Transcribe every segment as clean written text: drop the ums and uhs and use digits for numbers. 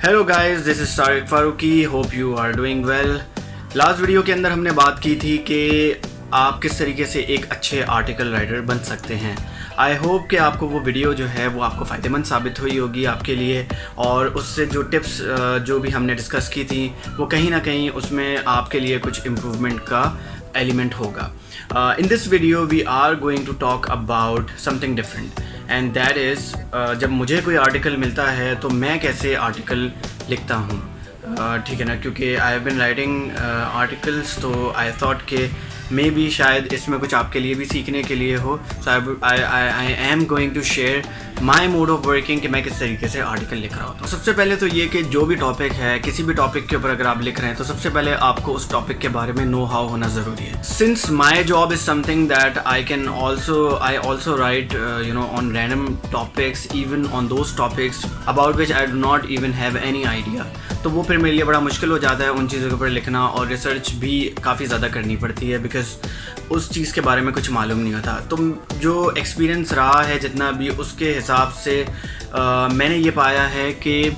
Hello guys, this is Tariq Farooqui. Hope you are doing well. Last video के अंदर हमने बात की थी कि आप किस तरीके से एक अच्छे आर्टिकल राइटर बन सकते हैं। आई होप कि आपको वो वीडियो जो है वो आपको फ़ायदेमंद साबित हुई होगी आपके लिए, और उससे जो टिप्स जो भी हमने डिस्कस की थी वो कहीं ना कहीं उसमें आपके लिए कुछ इम्प्रूवमेंट का एलिमेंट होगा। In this video we are going to talk about something different, and that is जब मुझे कोई आर्टिकल मिलता है तो मैं कैसे आर्टिकल लिखता हूँ। ठीक है ना, क्योंकि I have been writing articles, तो आई थॉट के मे बी शायद इसमें कुछ आपके लिए भी सीखने के लिए हो। So I am going to share my mode of working कि मैं किस तरीके से आर्टिकल लिख रहा होता हूँ। सबसे पहले तो ये कि जो भी टॉपिक है, किसी भी टॉपिक के ऊपर अगर आप लिख रहे हैं तो सबसे पहले आपको उस टॉपिक के बारे में नो हाउ होना ज़रूरी है। Since my job is something that I also right on random topics, even on those topics about which I do not even have any idea, तो वो फिर मेरे लिए बड़ा मुश्किल हो जाता है उन चीज़ों के ऊपर लिखना, और रिसर्च भी काफ़ी ज़्यादा करनी पड़ती है बिकॉज उस चीज़ के बारे में कुछ मालूम नहीं होता। तो जो एक्सपीरियंस रहा है जितना भी, उसके हिसाब से मैंने ये पाया है कि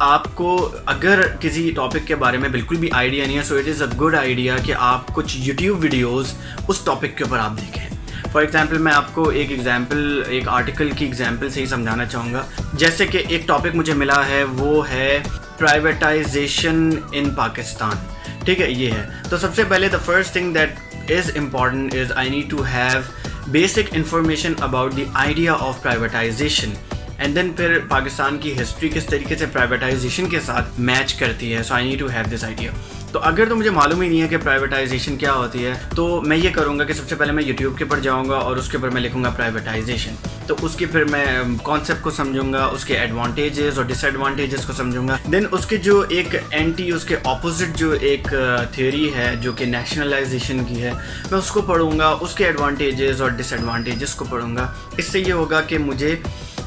आपको अगर किसी टॉपिक के बारे में बिल्कुल भी आइडिया नहीं है, सो it is a good idea कि आप कुछ यूट्यूब वीडियोज़ उस टॉपिक के ऊपर आप देखें। फॉर एग्ज़ाम्पल मैं आपको एक आर्टिकल की एग्जाम्पल से ही समझाना चाहूँगा। जैसे कि एक टॉपिक मुझे मिला है, वो है प्राइवेटाइजेशन इन पाकिस्तान। ठीक है, ये है। तो सबसे पहले the first thing that is important is I need to have basic information about the idea of privatisation, and then फिर पाकिस्तान की हिस्ट्री किस तरीके से प्राइवेटाइजेशन के साथ मैच करती है। So I need to have this idea. तो अगर तो मुझे मालूम ही नहीं है कि प्राइवेटाइजेशन क्या होती है, तो मैं ये करूँगा कि सबसे पहले मैं यूट्यूब के ऊपर जाऊँगा और उसके ऊपर मैं लिखूँगा प्राइवेटाइजेशन। तो उसके फिर मैं कॉन्सेप्ट को समझूंगा, उसके एडवांटेजेस और डिसएडवांटेजेस को समझूंगा। देन उसके जो एक उसके ऑपोजिट जो एक थ्योरी है जो कि नेशनलाइजेशन की है, मैं उसको पढ़ूंगा, उसके एडवांटेजेस और डिसएडवांटेजेस को पढ़ूंगा। इससे ये होगा कि मुझे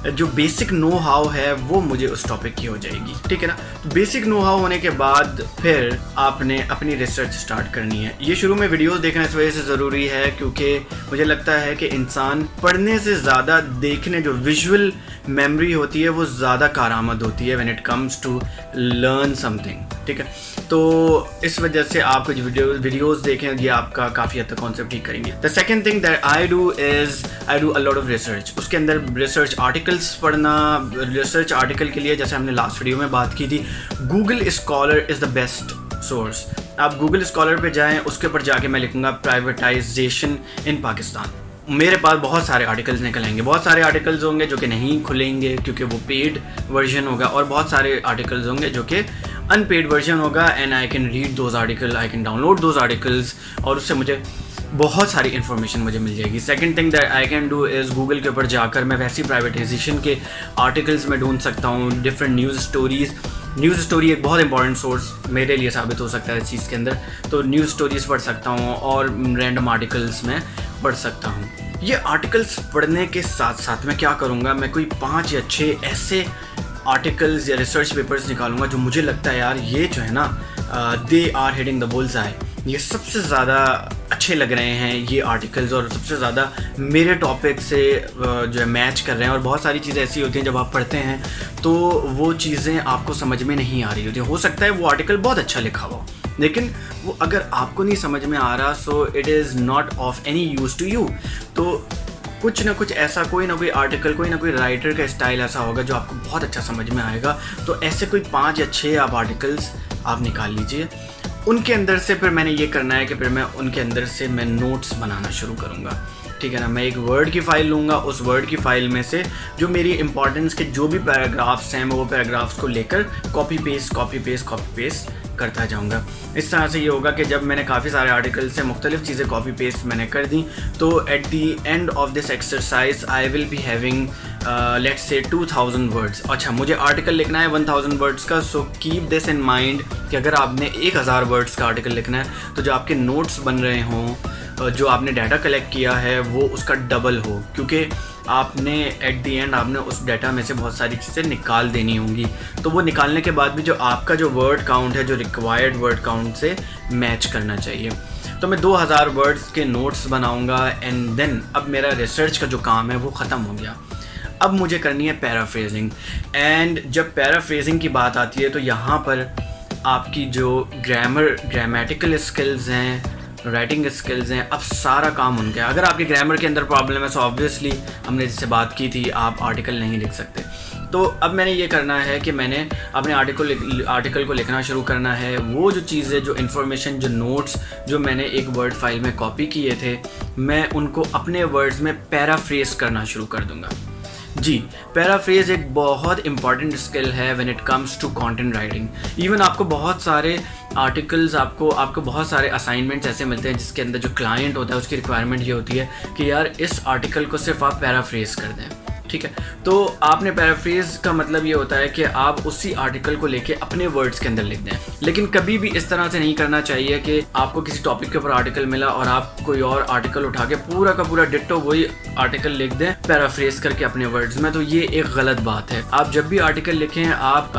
जो बेसिक नो हाउ है वो मुझे उस टॉपिक की हो जाएगी। ठीक है ना। तो बेसिक नो हाउ होने के बाद फिर आपने अपनी रिसर्च स्टार्ट करनी है। ये शुरू में वीडियोस देखना इस वजह से ज़रूरी है क्योंकि मुझे लगता है कि इंसान पढ़ने से ज़्यादा देखने, जो विजुअल मेमोरी होती है वो ज़्यादा कारआमद होती है when it comes to learn something. ठीक है, तो इस वजह से आप कुछ वीडियोस देखें, ये आपका काफ़ी हद तक कॉन्सेप्ट ठीक करेंगे। The second thing that I do a lot of research. उसके अंदर रिसर्च आर्टिकल्स पढ़ना। रिसर्च आर्टिकल के लिए जैसे हमने लास्ट वीडियो में बात की थी, Google scholar is the best source. आप गूगल स्कॉलर पे जाएं, उसके ऊपर जाके मैं लिखूंगा प्राइवेटाइजेशन इन पाकिस्तान। मेरे पास बहुत सारे आर्टिकल्स निकल आएंगे। बहुत सारे आर्टिकल्स होंगे जो कि नहीं खुलेंगे क्योंकि वो पेड वर्जन होगा, और बहुत सारे आर्टिकल्स होंगे जो कि अनपेड वर्जन होगा, and I can read those article, I can download those articles, और उससे मुझे बहुत सारी इन्फॉर्मेशन मुझे मिल जाएगी। Second thing that I can do is Google के ऊपर जाकर मैं वैसी प्राइवेटाइजेशन के आर्टिकल्स में ढूंढ सकता हूँ, डिफरेंट न्यूज़ स्टोरी एक बहुत इंपॉर्टेंट सोर्स मेरे लिए साबित हो सकता है इस चीज़ के अंदर। तो न्यूज़ स्टोरीज़ पढ़ सकता हूँ और रैंडम आर्टिकल्स में पढ़ सकता हूँ। ये आर्टिकल्स पढ़ने के साथ साथ मैं क्या करूँगा, मैं कोई 5 या 6 ऐसे आर्टिकल्स या रिसर्च पेपर्स निकालूंगा जो मुझे लगता है यार ये जो है ना, they are hitting the bull's eye, ये सबसे ज़्यादा अच्छे लग रहे हैं ये आर्टिकल्स, और सबसे ज़्यादा मेरे टॉपिक से जो है मैच कर रहे हैं। और बहुत सारी चीज़ें ऐसी होती हैं जब आप पढ़ते हैं तो वो चीज़ें आपको समझ में नहीं आ रही होती। हो सकता है वो आर्टिकल बहुत अच्छा लिखा हो, लेकिन वो अगर आपको नहीं समझ में आ रहा, so it is not of any use to you. तो कुछ ना कुछ ऐसा, कोई ना कोई आर्टिकल, कोई ना कोई राइटर का स्टाइल ऐसा होगा जो आपको बहुत अच्छा समझ में आएगा। तो ऐसे कोई 5 या 6 आप आर्टिकल्स आप निकाल लीजिए। उनके अंदर से फिर मैंने ये करना है कि फिर मैं उनके अंदर से मैं नोट्स बनाना शुरू करूँगा। ठीक है ना, मैं एक वर्ड की फ़ाइल लूँगा, उस वर्ड की फ़ाइल में से जो मेरी इंपॉर्टेंस के जो भी पैराग्राफ्स हैं मैं वो पैराग्राफ्स को लेकर कॉपी पेस्ट करता जाऊँगा। इस तरह से ये होगा कि जब मैंने काफ़ी सारे आर्टिकल से मुख्तलिफ़ चीज़ें कॉपी पेस्ट मैंने कर दी, तो at the end of this exercise I will be having let's say 2000 words. अच्छा, मुझे आर्टिकल लिखना है 1000 वर्ड्स का, so keep this in mind कि अगर आपने 1000 वर्ड्स का आर्टिकल लिखना है तो जो आपके नोट्स बन रहे हों, जो आपने डाटा कलेक्ट किया है वो उसका डबल हो, क्योंकि आपने एट दी एंड आपने उस डाटा में से बहुत सारी चीज़ें निकाल देनी होंगी। तो वो निकालने के बाद भी जो आपका जो वर्ड काउंट है, जो रिक्वायर्ड वर्ड काउंट से मैच करना चाहिए। तो मैं 2000 वर्ड्स के नोट्स बनाऊंगा, एंड देन अब मेरा रिसर्च का जो काम है वो ख़त्म हो गया। अब मुझे करनी है पैराफ्रेजिंग। एंड जब पैराफ्रेजिंग की बात आती है तो यहाँ पर आपकी जो ग्रामेटिकल स्किल्स हैं, राइटिंग स्किल्स हैं, अब सारा काम उनका है। अगर आपके ग्रामर के अंदर प्रॉब्लम है तो ऑब्वियसली हमने जिससे बात की थी आप आर्टिकल नहीं लिख सकते। तो अब मैंने ये करना है कि मैंने अपने आर्टिकल को लिखना शुरू करना है। वो जो चीज़ें, जो इन्फॉर्मेशन, जो नोट्स जो मैंने एक वर्ड फाइल में कॉपी किए थे, मैं उनको अपने वर्ड्स में पैराफ्रेज करना शुरू कर दूँगा। जी, पैराफ्रेज एक बहुत इंपॉर्टेंट स्किल है when it comes to content writing. Even आपको बहुत सारे आर्टिकल्स, आपको बहुत सारे असाइनमेंट्स ऐसे मिलते हैं जिसके अंदर जो क्लाइंट होता है उसकी रिक्वायरमेंट ये होती है कि यार इस आर्टिकल को सिर्फ आप पैराफ्रेज कर दें। ठीक है, तो आपने पैराफ्रेज का मतलब ये होता है कि आप उसी आर्टिकल को लेके अपने वर्ड्स के अंदर लिख दें। लेकिन कभी भी इस तरह से नहीं करना चाहिए कि आपको किसी टॉपिक के ऊपर आर्टिकल मिला और आप कोई और आर्टिकल उठा के पूरा का पूरा डिट्टो वही आर्टिकल लिख दें पैराफ्रेज करके अपने वर्ड्स में। तो ये एक गलत बात है। आप जब भी आर्टिकल लिखें आप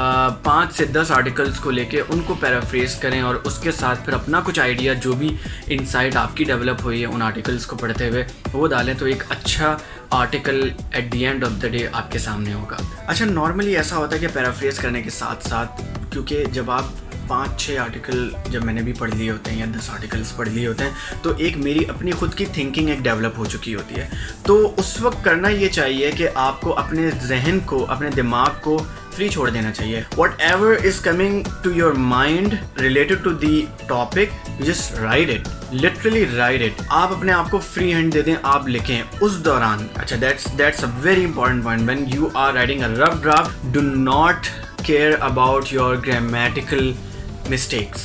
5 से 10 आर्टिकल्स को लेके उनको पैराफ्रेज करें और उसके साथ फिर अपना कुछ आइडिया, जो भी इनसाइट आपकी डेवलप हुई है उन आर्टिकल्स को पढ़ते हुए, वो डालें। तो एक अच्छा article at the end of the day आपके सामने होगा। अच्छा, नॉर्मली ऐसा होता है कि पैराफ्रेज करने के साथ साथ, क्योंकि जब आप 5-6 आर्टिकल जब मैंने भी पढ़ लिए होते हैं या 10 आर्टिकल्स पढ़ लिए होते हैं तो एक मेरी अपनी खुद की थिंकिंग एक डेवलप हो चुकी होती है। तो उस वक्त करना ये चाहिए कि आपको अपने जहन को, अपने दिमाग को फ्री छोड़ देना चाहिए। Whatever is coming to your mind related to the topic, you just write it, literally write it. आप अपने आप को फ्री हैंड दे दें, आप लिखें उस दौरान। अच्छा, that's a very important point. When you are writing a rough draft, do not care about your grammatical mistakes.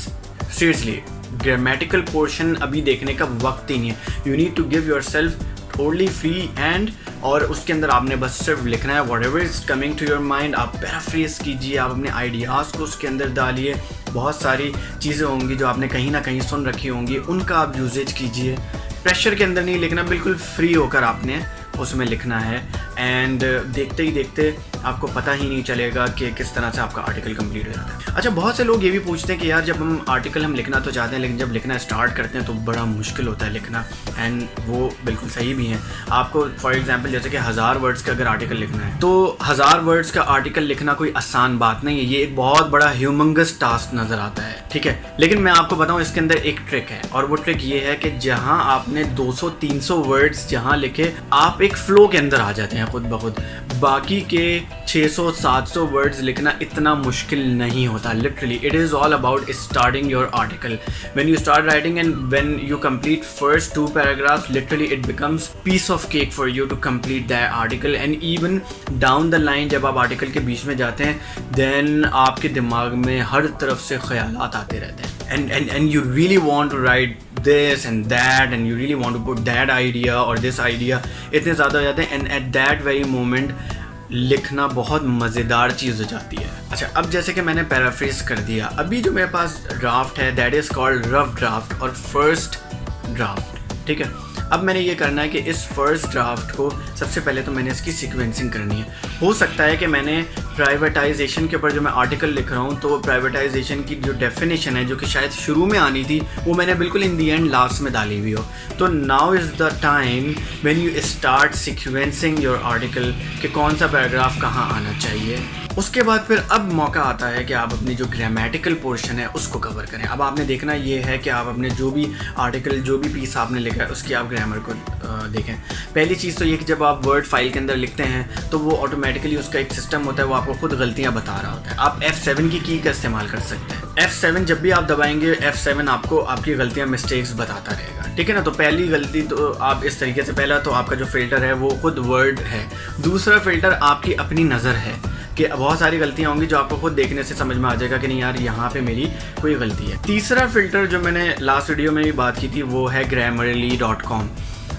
Seriously, grammatical portion अभी देखने का वक्त ही नहीं है। You need to give yourself totally free hand और उसके अंदर आपने बस सिर्फ लिखना है। Whatever is coming to your mind आप पैराफ्रेज कीजिए, आप अपने आइडियाज़ को उसके अंदर डालिए। बहुत सारी चीज़ें होंगी जो आपने कहीं ना कहीं सुन रखी होंगी, उनका आप यूजेज कीजिए। प्रेशर के अंदर नहीं लिखना, बिल्कुल फ्री होकर आपने उसमें लिखना है। एंड देखते ही देखते आपको पता ही नहीं चलेगा कि किस तरह से आपका आर्टिकल कंप्लीट हो जाता है। अच्छा, बहुत से लोग ये भी पूछते हैं कि यार जब हम आर्टिकल हम लिखना तो चाहते हैं लेकिन जब लिखना स्टार्ट करते हैं तो बड़ा मुश्किल होता है लिखना। एंड वो बिल्कुल सही भी है। आपको फॉर एग्जांपल जैसे कि 1000 वर्ड्स का अगर आर्टिकल लिखना है तो 1000 वर्ड्स का आर्टिकल लिखना कोई आसान बात नहीं है। ये एक बहुत बड़ा ह्यूमंगस टास्क नज़र आता है। ठीक है, लेकिन मैं आपको बताऊँ इसके अंदर एक ट्रिक है और वो ट्रिक ये है कि जहाँ आपने 200-300 वर्ड्स जहाँ लिखे, आप एक फ्लो के अंदर आ जाते हैं खुद ब खुद। बाकी के 600-700 वर्ड्स लिखना इतना मुश्किल नहीं होता। Literally it is all about starting your article. When you start writing and when you complete first 2 paragraphs, literally it becomes piece of cake for you to complete that article. And even down the line जब आप article के बीच में जाते हैं then आपके दिमाग में हर तरफ से ख्यालात आते रहते हैं and you really want to write this and that and you really want to put that idea or this idea, इतने ज़्यादा हो जाते हैं। and at that very moment लिखना बहुत मज़ेदार चीज़ हो जाती है। अच्छा, अब जैसे कि मैंने पैराफ्रेज कर दिया, अभी जो मेरे पास ड्राफ्ट है that is called rough draft और फर्स्ट ड्राफ्ट। ठीक है, अब मैंने ये करना है कि इस फर्स्ट ड्राफ्ट को सबसे पहले तो मैंने इसकी सीक्वेंसिंग करनी है। हो सकता है कि मैंने प्राइवेटाइजेशन के ऊपर जो मैं आर्टिकल लिख रहा हूँ तो प्राइवेटाइजेशन की जो डेफिनेशन है जो कि शायद शुरू में आनी थी वो मैंने बिल्कुल इन दी एंड लास्ट में डाली हुई हो। तो now is the time when you start sequencing your article कि कौन सा पैराग्राफ कहाँ आना चाहिए। उसके बाद फिर अब मौका आता है कि आप अपनी जो ग्रामेटिकल पोर्शन है उसको कवर करें। अब आपने देखना ये है कि आप अपने जो भी आर्टिकल, जो भी पीस आपने लिखा है उसकी आप ग्रामर को देखें। पहली चीज़ तो ये कि जब आप वर्ड फाइल के अंदर लिखते हैं तो वो ऑटोमेटिकली उसका एक सिस्टम होता है, वो आपको खुद गलतियाँ बता रहा होता है। आप F7 की का इस्तेमाल कर सकते हैं। F7 जब भी आप दबाएंगे F7 आपको आपकी गलतियाँ, मिस्टेक्स बताता रहेगा। ठीक है ना। तो पहली गलती तो आप इस तरीके से, पहला तो आपका जो फ़िल्टर है वो खुद वर्ड है। दूसरा फ़िल्टर आपकी अपनी नज़र है कि बहुत सारी गलतियाँ होंगी जो आपको खुद देखने से समझ में आ जाएगा कि नहीं यार यहाँ पे मेरी कोई गलती है। तीसरा फ़िल्टर जो मैंने लास्ट वीडियो में भी बात की थी वो है grammarly.com।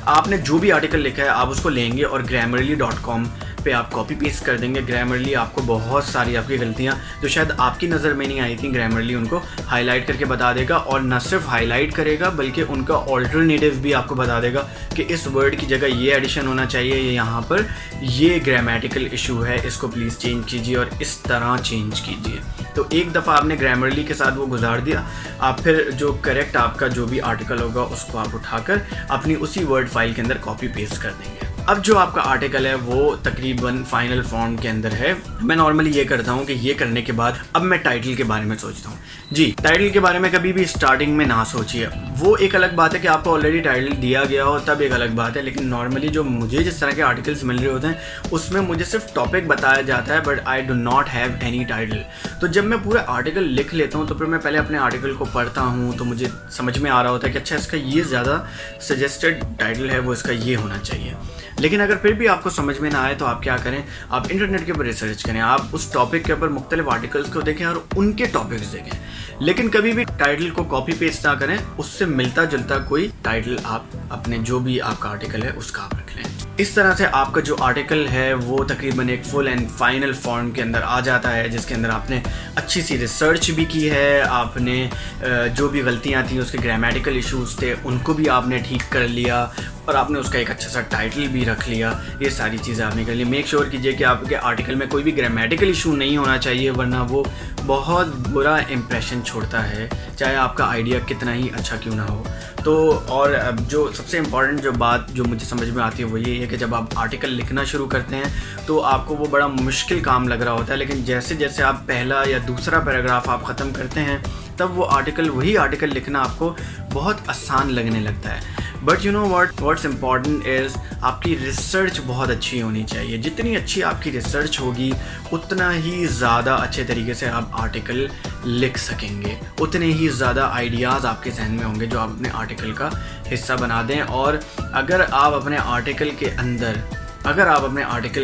आपने जो भी आर्टिकल लिखा है आप उसको लेंगे और grammarly.com पे आप कॉपी पेस्ट कर देंगे। ग्रामरली आपको बहुत सारी आपकी गलतियाँ जो शायद आपकी नज़र में नहीं आई थी, ग्रामरली उनको हाईलाइट करके बता देगा। और न सिर्फ हाईलाइट करेगा बल्कि उनका ऑल्टरनेटिव भी आपको बता देगा कि इस वर्ड की जगह ये एडिशन होना चाहिए, ये यहाँ पर ये ग्रामेटिकल इशू है, इसको प्लीज़ चेंज कीजिए और इस तरह चेंज कीजिए। तो एक दफ़ा आपने ग्रामरली के साथ वो गुजार दिया, आप फिर जो करेक्ट आपका जो भी आर्टिकल होगा उसको आप उठाकर अपनी उसी वर्ड फाइल के अंदर कॉपी पेस्ट कर देंगे। अब जो आपका आर्टिकल है वो तकरीबन फाइनल फॉर्म के अंदर है। मैं नॉर्मली ये करता हूँ कि ये करने के बाद अब मैं टाइटल के बारे में सोचता हूँ। जी, टाइटल के बारे में कभी भी स्टार्टिंग में ना सोचिए। वो एक अलग बात है कि आपको ऑलरेडी टाइटल दिया गया हो, तब एक अलग बात है। लेकिन नॉर्मली जो मुझे जिस तरह के आर्टिकल्स मिल रहे होते हैं उसमें मुझे सिर्फ टॉपिक बताया जाता है, but I do not have any title. तो जब मैं पूरा आर्टिकल लिख लेता हूँ तो फिर मैं पहले अपने आर्टिकल को पढ़ता हूँ, तो मुझे समझ में आ रहा होता है कि अच्छा इसका ये ज़्यादा सजेस्टेड टाइटल है, वो इसका ये होना चाहिए। लेकिन अगर फिर भी आपको समझ में ना आए तो आप क्या करें, आप इंटरनेट के ऊपर रिसर्च करें, आप उस टॉपिक के ऊपर मुख्तलिफ आर्टिकल्स को देखें और उनके टॉपिक्स देखें। लेकिन कभी भी टाइटल को कॉपी पेस्ट ना करें, उससे मिलता जुलता कोई टाइटल आप अपने जो भी आपका आर्टिकल है उसका आप रख लें। इस तरह से आपका जो आर्टिकल है वो तकरीबन एक फुल एंड फाइनल फॉर्म के अंदर आ जाता है, जिसके अंदर आपने अच्छी सी रिसर्च भी की है, आपने जो भी गलतियाँ थी, उसके ग्रामेटिकल इश्यूज थे, उनको भी आपने ठीक कर लिया और आपने उसका एक अच्छा सा टाइटल भी रख लिया। ये सारी चीज़ें आपने कर ली। मेक श्योर कीजिए कि आपके आर्टिकल में कोई भी ग्रामेटिकल इशू नहीं होना चाहिए, वरना वो बहुत बुरा इम्प्रेशन छोड़ता है, चाहे आपका आइडिया कितना ही अच्छा क्यों ना हो। तो और जो सबसे इम्पॉर्टेंट जो बात जो मुझे समझ में आती है वो ये है कि जब आप आर्टिकल लिखना शुरू करते हैं तो आपको वो बड़ा मुश्किल काम लग रहा होता है, लेकिन जैसे जैसे आप पहला या दूसरा पैराग्राफ आप ख़त्म करते हैं तब वो वही आर्टिकल लिखना आपको बहुत आसान लगने लगता है। But you know what's important is आपकी रिसर्च बहुत अच्छी होनी चाहिए। जितनी अच्छी आपकी रिसर्च होगी उतना ही ज़्यादा अच्छे तरीके से आप आर्टिकल लिख सकेंगे, उतने ही ज़्यादा आइडियाज़ आपके जहन में होंगे जो आप अपने आर्टिकल का हिस्सा बना दें। और अगर आप अपने आर्टिकल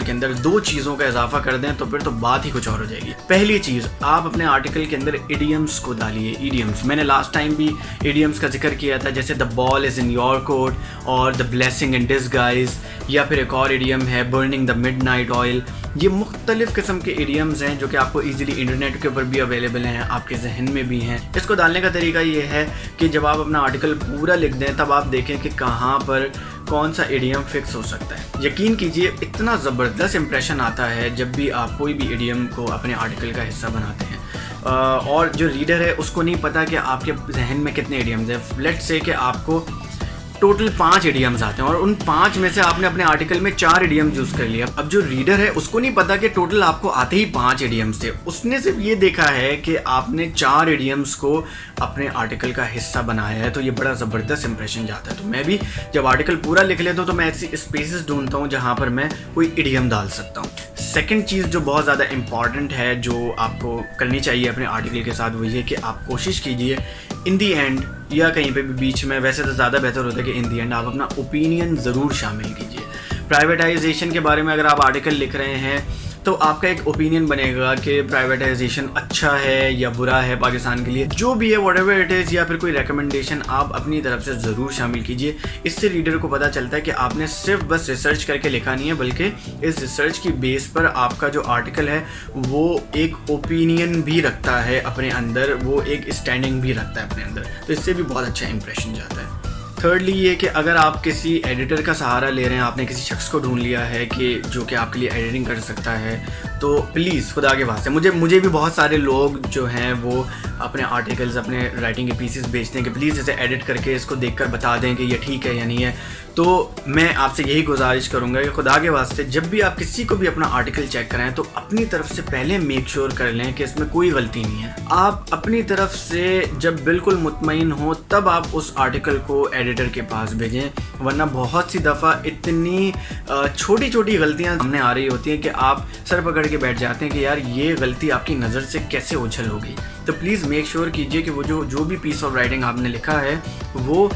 के अंदर दो चीज़ों का इजाफा कर दें तो फिर तो बात ही कुछ और हो जाएगी। पहली चीज़, आप अपने आर्टिकल के अंदर इडियम्स को डालिए। इडियम्स, मैंने लास्ट टाइम भी इडियम्स का जिक्र किया था, जैसे the ball is in your court और द ब्लेसिंग इन डिसगाइज, या फिर एक और इडियम है बर्निंग द मिडनाइट ऑयल। ये मुख्तलिफ किस्म के इडियम्स हैं जो कि आपको ईजिली इंटरनेट के ऊपर भी अवेलेबल हैं, आपके जहन में भी हैं। इसको डालने का तरीका ये है कि जब आप अपना आर्टिकल पूरा लिख दें तब आप देखें कि कहाँ पर कौन सा इडियम फिक्स हो सकता है। यकीन कीजिए इतना ज़बरदस्त इंप्रेशन आता है जब भी आप कोई भी इडियम को अपने आर्टिकल का हिस्सा बनाते हैं। और जो रीडर है उसको नहीं पता कि आपके जहन में कितने इडियम्स हैं। लेट्स से कि आपको टोटल 5 इडियम्स आते हैं और उन 5 में से आपने अपने आर्टिकल में 4 इडियम यूज़ कर लिया। अब जो रीडर है उसको नहीं पता कि टोटल आपको आते ही 5 इडियम्स थे, उसने सिर्फ ये देखा है कि आपने 4 इडियम्स को अपने आर्टिकल का हिस्सा बनाया है, तो ये बड़ा ज़बरदस्त इंप्रेशन जाता है। तो मैं भी जब आर्टिकल पूरा लिख लेता हूँ तो मैं ऐसी स्पेसेस ढूंढता हूँ जहाँ पर मैं कोई इडियम डाल सकता हूँ। सेकेंड चीज़ जो बहुत ज़्यादा इंपॉर्टेंट है जो आपको करनी चाहिए अपने आर्टिकल के साथ, वो ये कि आप कोशिश कीजिए इन दी एंड या कहीं पे भी बीच में, वैसे तो ज़्यादा बेहतर होता है कि इन दी एंड आप अपना ओपिनियन ज़रूर शामिल कीजिए। प्राइवेटाइजेशन के बारे में अगर आप आर्टिकल लिख रहे हैं तो आपका एक ओपिनियन बनेगा कि प्राइवेटाइजेशन अच्छा है या बुरा है पाकिस्तान के लिए, जो भी है व्हाटएवर इट इज़, या फिर कोई रिकमेंडेशन आप अपनी तरफ से ज़रूर शामिल कीजिए। इससे रीडर को पता चलता है कि आपने सिर्फ बस रिसर्च करके लिखा नहीं है, बल्कि इस रिसर्च की बेस पर आपका जो आर्टिकल है वो एक ओपिनियन भी रखता है अपने अंदर, वो एक स्टैंडिंग भी रखता है अपने अंदर, तो इससे भी बहुत अच्छा इंप्रेशन जाता है। थर्डली ये कि अगर आप किसी एडिटर का सहारा ले रहे हैं, आपने किसी शख्स को ढूंढ लिया है कि जो कि आपके लिए एडिटिंग कर सकता है, तो प्लीज़ खुदा के वास्ते, मुझे भी बहुत सारे लोग जो हैं वो अपने आर्टिकल्स, अपने राइटिंग के पीसेस भेजते हैं कि प्लीज़ इसे एडिट करके इसको देखकर बता दें कि ये ठीक है या नहीं है। तो मैं आपसे यही गुजारिश करूंगा कि खुदा के वास्ते जब भी आप किसी को भी अपना आर्टिकल चेक कराएं तो अपनी तरफ से पहले मेक श्योर कर लें कि इसमें कोई गलती नहीं है। आप अपनी तरफ से जब बिल्कुल मुतमईन हो तब आप उस आर्टिकल को एडिटर के पास भेजें, वरना बहुत सी दफ़ा इतनी छोटी छोटी गलतियां सामने आ रही होती हैं कि आप सर पकड़ के बैठ जाते हैं कि यार ये गलती आपकी नज़र से कैसे उछल होगी। तो प्लीज़ मेक श्योर कीजिए कि वो जो भी पीस ऑफ राइटिंग आपने लिखा है वो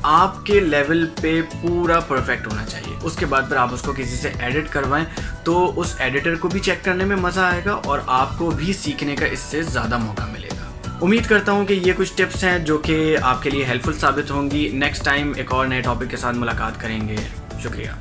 आपके लेवल पे पूरा परफेक्ट होना चाहिए। उसके बाद फिर आप उसको किसी से एडिट करवाएं तो उस एडिटर को भी चेक करने में मज़ा आएगा और आपको भी सीखने का इससे ज़्यादा मौका मिलेगा। उम्मीद करता हूँ कि ये कुछ टिप्स हैं जो कि आपके लिए हेल्पफुल साबित होंगी। नेक्स्ट टाइम एक और नए टॉपिक के साथ मुलाकात करेंगे। शुक्रिया।